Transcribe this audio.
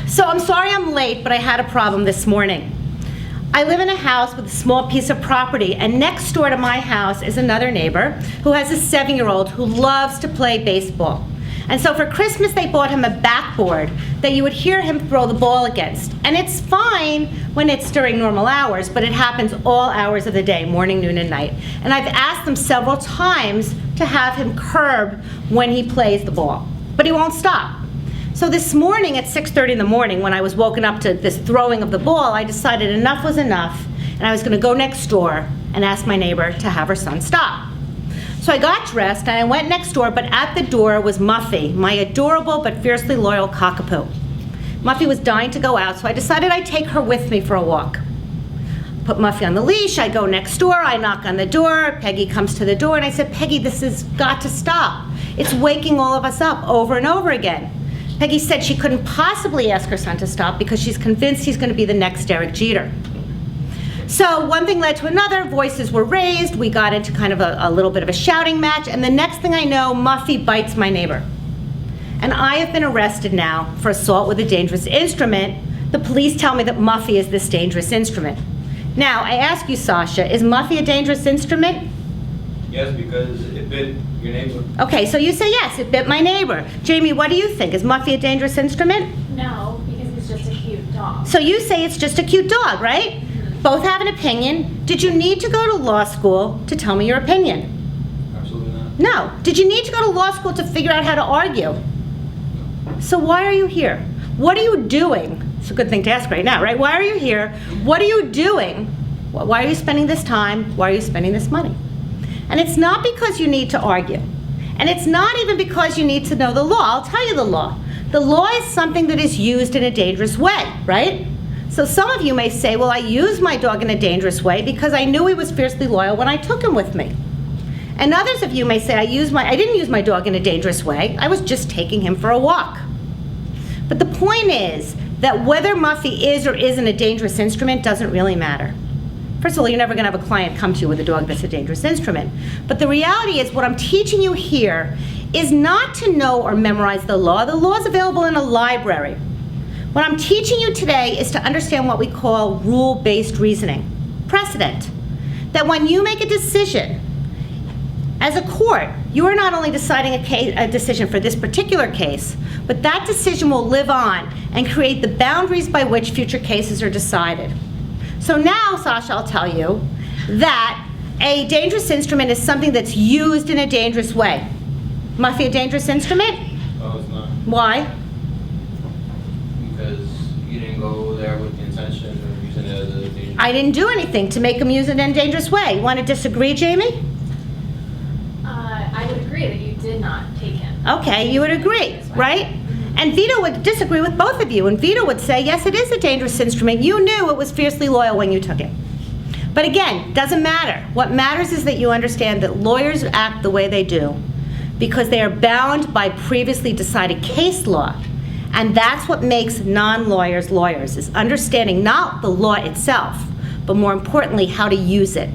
So I'm sorry I'm late, but I had a problem this morning. I live in a house with a small piece of property, and next door to my house is another neighbor who has a 7-year-old who loves to play baseball. And so for Christmas, they bought him a backboard that you would hear him throw the ball against. And it's fine when it's during normal hours, but it happens all hours of the day, morning, noon, and night. And I've asked them several times to have him curb when he plays the ball, but he won't stop. So this morning at 6:30 in the morning, when I was woken up to this throwing of the ball, I decided enough was enough, and I was going to go next door and ask my neighbor to have her son stop. So I got dressed and I went next door, but at the door was Muffy, my adorable but fiercely loyal cockapoo. Muffy was dying to go out, so I decided I'd take her with me for a walk. Put Muffy on the leash, I go next door, I knock on the door, Peggy comes to the door, and I said, Peggy, this has got to stop. It's waking all of us up over and over again. Peggy said she couldn't possibly ask her son to stop because she's convinced he's going to be the next Derek Jeter. So one thing led to another, voices were raised, we got into kind of a little bit of a shouting match, and the next thing I know, Muffy bites my neighbor. And I have been arrested now for assault with a dangerous instrument. The police tell me that Muffy is this dangerous instrument. Now, I ask you, Sasha, is Muffy a dangerous instrument? Yes, because it bit your neighbor. Okay, so you say yes, it bit my neighbor. Jamie, what do you think? Is Muffy a dangerous instrument? No, because he's just a cute dog. So you say it's just a cute dog, right? Both have an opinion. Did you need to go to law school to tell me your opinion? Absolutely not. No. Did you need to go to law school to figure out how to argue? So why are you here? What are you doing? It's a good thing to ask right now, right? Why are you here? What are you doing? Why are you spending this time? Why are you spending this money? And it's not because you need to argue. And it's not even because you need to know the law. I'll tell you the law. The law is something that is used in a dangerous way, right? So some of you may say, well, I used my dog in a dangerous way because I knew he was fiercely loyal when I took him with me. And others of you may say, I didn't use my dog in a dangerous way. I was just taking him for a walk. But the point is that whether Muffy is or isn't a dangerous instrument doesn't really matter. First of all, you're never going to have a client come to you with a dog that's a dangerous instrument. But the reality is what I'm teaching you here is not to know or memorize the law. The law is available in a library. What I'm teaching you today is to understand what we call rule-based reasoning, precedent. That when you make a decision, as a court, you are not only deciding a decision for this particular case, but that decision will live on and create the boundaries by which future cases are decided. So now, Sasha, I'll tell you that a dangerous instrument is something that's used in a dangerous way. Muffy a dangerous instrument? No, it's not. Why? Because you didn't go there with the intention of using it as a dangerous. I didn't do anything to make him use it in a dangerous way. You want to disagree, Jamie? I would agree that you did not take him. Okay, you would agree, right? And Vito would disagree with both of you, and Vito would say, yes, it is a dangerous instrument. You knew it was fiercely loyal when you took it. But again, doesn't matter. What matters is that you understand that lawyers act the way they do because they are bound by previously decided case law. And that's what makes non-lawyers lawyers, is understanding not the law itself, but more importantly, how to use it.